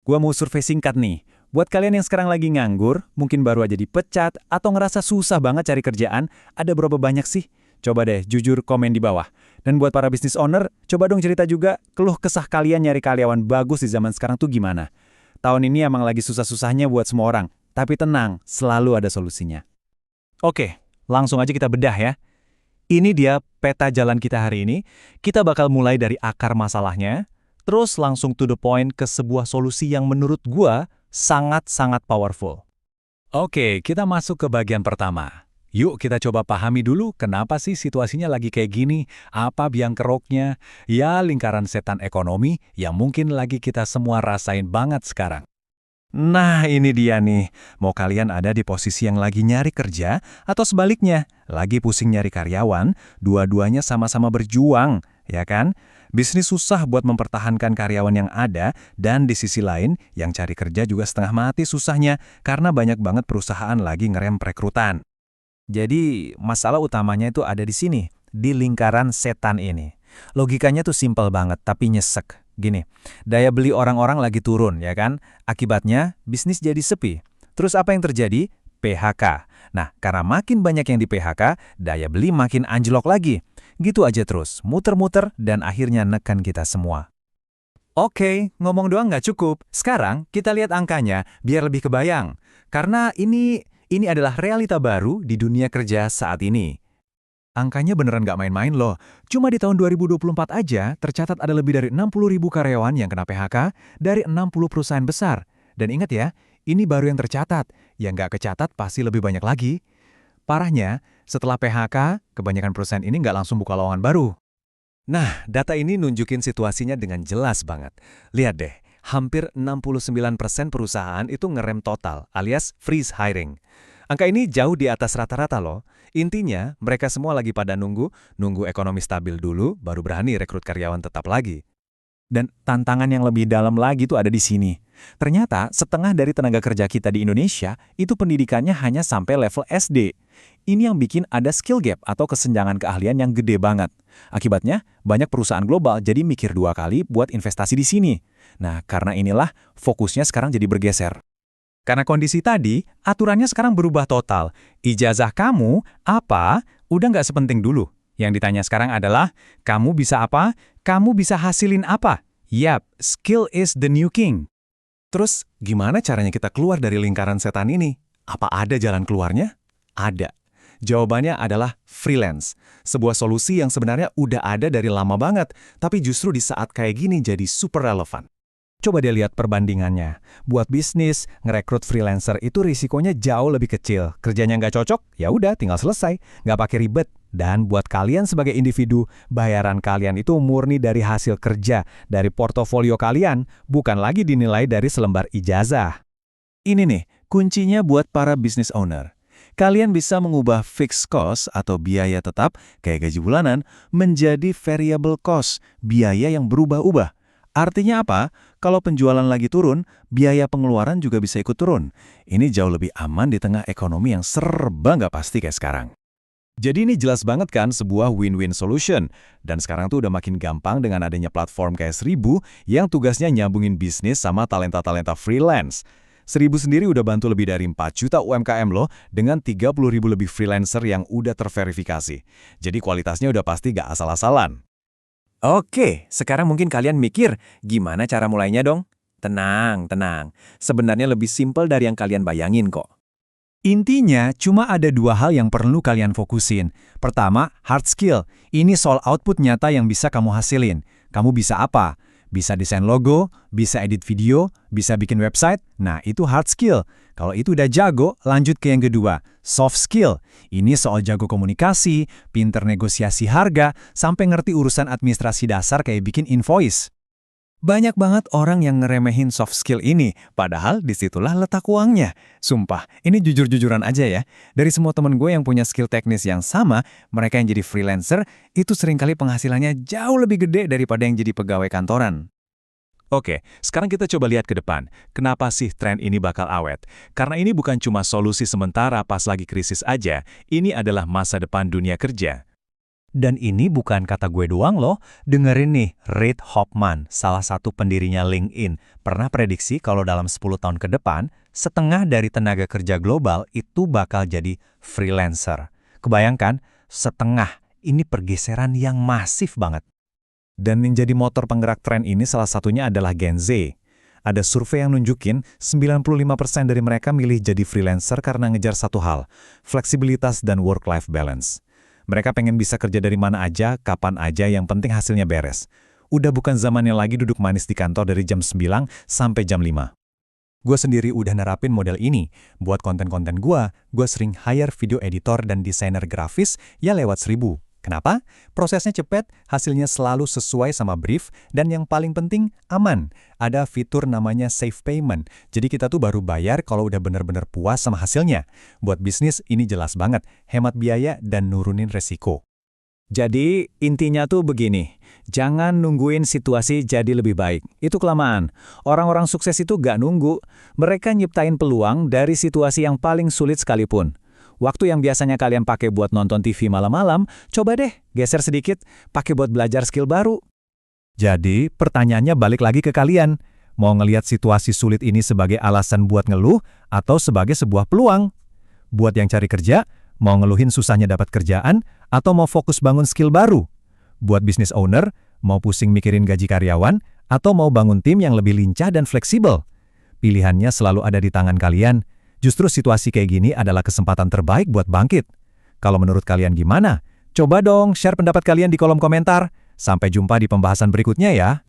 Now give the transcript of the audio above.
Gua mau survei singkat nih. Buat kalian yang sekarang lagi nganggur, mungkin baru aja dipecat, atau ngerasa susah banget cari kerjaan, ada berapa banyak sih? Coba deh jujur komen di bawah. Dan buat para business owner, coba dong cerita juga keluh kesah kalian nyari karyawan bagus di zaman sekarang tuh gimana. Tahun ini emang lagi susah-susahnya buat semua orang. Tapi tenang, selalu ada solusinya. Oke, langsung aja kita bedah ya. Ini dia peta jalan kita hari ini. Kita bakal mulai dari akar masalahnya, terus langsung to the point ke sebuah solusi yang menurut gua sangat-sangat powerful. Oke, kita masuk ke bagian pertama. Yuk kita coba pahami dulu kenapa sih situasinya lagi kayak gini, apa biang keroknya, ya lingkaran setan ekonomi yang mungkin lagi kita semua rasain banget sekarang. Nah ini dia nih, mau kalian ada di posisi yang lagi nyari kerja, atau sebaliknya, lagi pusing nyari karyawan, dua-duanya sama-sama berjuang, ya kan? Bisnis susah buat mempertahankan karyawan yang ada, dan di sisi lain, yang cari kerja juga setengah mati susahnya, karena banyak banget perusahaan lagi ngerem perekrutan. Jadi, masalah utamanya itu ada di sini, di lingkaran setan ini. Logikanya tuh simpel banget, tapi nyesek. Gini, daya beli orang-orang lagi turun, ya kan? Akibatnya, bisnis jadi sepi. Terus apa yang terjadi? PHK. Nah, karena makin banyak yang di PHK, daya beli makin anjlok lagi. Gitu aja terus, muter-muter, dan akhirnya neken kita semua. Oke, ngomong doang nggak cukup. Sekarang, kita lihat angkanya, biar lebih kebayang. Karena ini adalah realita baru di dunia kerja saat ini. Angkanya beneran nggak main-main loh. Cuma di tahun 2024 aja, tercatat ada lebih dari 60.000 karyawan yang kena PHK dari 60 perusahaan besar. Dan ingat ya, ini baru yang tercatat. Yang nggak kecatat pasti lebih banyak lagi. Parahnya, setelah PHK, kebanyakan perusahaan ini nggak langsung buka lowongan baru. Nah, data ini nunjukin situasinya dengan jelas banget. Lihat deh, hampir 69% perusahaan itu ngerem total, alias freeze hiring. Angka ini jauh di atas rata-rata loh. Intinya, mereka semua lagi pada nunggu ekonomi stabil dulu, baru berani rekrut karyawan tetap lagi. Dan tantangan yang lebih dalam lagi tuh ada di sini. Ternyata, setengah dari tenaga kerja kita di Indonesia, itu pendidikannya hanya sampai level SD. Ini yang bikin ada skill gap atau kesenjangan keahlian yang gede banget. Akibatnya, banyak perusahaan global jadi mikir dua kali buat investasi di sini. Nah, karena inilah, fokusnya sekarang jadi bergeser. Karena kondisi tadi, aturannya sekarang berubah total. Ijazah kamu, apa, udah nggak sepenting dulu. Yang ditanya sekarang adalah, kamu bisa apa? Kamu bisa hasilin apa? Yap, skill is the new king. Terus, gimana caranya kita keluar dari lingkaran setan ini? Apa ada jalan keluarnya? Ada. Jawabannya adalah freelance. Sebuah solusi yang sebenarnya udah ada dari lama banget, tapi justru di saat kayak gini jadi super relevan. Coba deh lihat perbandingannya. Buat bisnis, ngerekrut freelancer itu risikonya jauh lebih kecil. Kerjanya nggak cocok, ya udah tinggal selesai. Nggak pakai ribet. Dan buat kalian sebagai individu, bayaran kalian itu murni dari hasil kerja, dari portofolio kalian, bukan lagi dinilai dari selembar ijazah. Ini nih, kuncinya buat para business owner. Kalian bisa mengubah fixed cost atau biaya tetap, kayak gaji bulanan, menjadi variable cost, biaya yang berubah-ubah. Artinya apa? Kalau penjualan lagi turun, biaya pengeluaran juga bisa ikut turun. Ini jauh lebih aman di tengah ekonomi yang serba nggak pasti kayak sekarang. Jadi ini jelas banget kan sebuah win-win solution. Dan sekarang tuh udah makin gampang dengan adanya platform kayak 1000 yang tugasnya nyambungin bisnis sama talenta-talenta freelance. 1000 sendiri udah bantu lebih dari 4 juta UMKM loh dengan 30.000 lebih freelancer yang udah terverifikasi. Jadi kualitasnya udah pasti nggak asal-asalan. Oke, sekarang mungkin kalian mikir, gimana cara mulainya dong? Tenang, tenang. Sebenarnya lebih simpel dari yang kalian bayangin kok. Intinya, cuma ada dua hal yang perlu kalian fokusin. Pertama, hard skill. Ini soal output nyata yang bisa kamu hasilin. Kamu bisa apa? Bisa desain logo, bisa edit video, bisa bikin website. Nah, itu hard skill. Kalau itu udah jago, lanjut ke yang kedua, soft skill. Ini soal jago komunikasi, pinter negosiasi harga, sampai ngerti urusan administrasi dasar kayak bikin invoice. Banyak banget orang yang ngeremehin soft skill ini, padahal disitulah letak uangnya. Sumpah, ini jujur-jujuran aja ya. Dari semua temen gue yang punya skill teknis yang sama, mereka yang jadi freelancer, itu seringkali penghasilannya jauh lebih gede daripada yang jadi pegawai kantoran. Oke, sekarang kita coba lihat ke depan. Kenapa sih tren ini bakal awet? Karena ini bukan cuma solusi sementara pas lagi krisis aja, ini adalah masa depan dunia kerja. Dan ini bukan kata gue doang loh, dengerin nih, Reid Hoffman, salah satu pendirinya LinkedIn, pernah prediksi kalau dalam 10 tahun ke depan, setengah dari tenaga kerja global itu bakal jadi freelancer. Kebayangkan, setengah, ini pergeseran yang masif banget. Dan yang jadi motor penggerak tren ini salah satunya adalah Gen Z. Ada survei yang nunjukin 95% dari mereka milih jadi freelancer karena ngejar satu hal, fleksibilitas dan work-life balance. Mereka pengen bisa kerja dari mana aja, kapan aja, yang penting hasilnya beres. Udah bukan zamannya lagi duduk manis di kantor dari jam 9 sampai jam 5. Gue sendiri udah nerapin model ini. Buat konten-konten gue sering hire video editor dan desainer grafis ya lewat 1.000. Kenapa? Prosesnya cepat, hasilnya selalu sesuai sama brief, dan yang paling penting, aman. Ada fitur namanya safe payment, jadi kita tuh baru bayar kalau udah bener-bener puas sama hasilnya. Buat bisnis, ini jelas banget, hemat biaya dan nurunin resiko. Jadi, intinya tuh begini, jangan nungguin situasi jadi lebih baik. Itu kelamaan. Orang-orang sukses itu gak nunggu. Mereka nyiptain peluang dari situasi yang paling sulit sekalipun. Waktu yang biasanya kalian pakai buat nonton TV malam-malam, coba deh geser sedikit, pakai buat belajar skill baru. Jadi, pertanyaannya balik lagi ke kalian. Mau ngelihat situasi sulit ini sebagai alasan buat ngeluh atau sebagai sebuah peluang? Buat yang cari kerja, mau ngeluhin susahnya dapat kerjaan atau mau fokus bangun skill baru? Buat business owner, mau pusing mikirin gaji karyawan atau mau bangun tim yang lebih lincah dan fleksibel? Pilihannya selalu ada di tangan kalian. Justru situasi kayak gini adalah kesempatan terbaik buat bangkit. Kalau menurut kalian gimana? Coba dong share pendapat kalian di kolom komentar. Sampai jumpa di pembahasan berikutnya ya.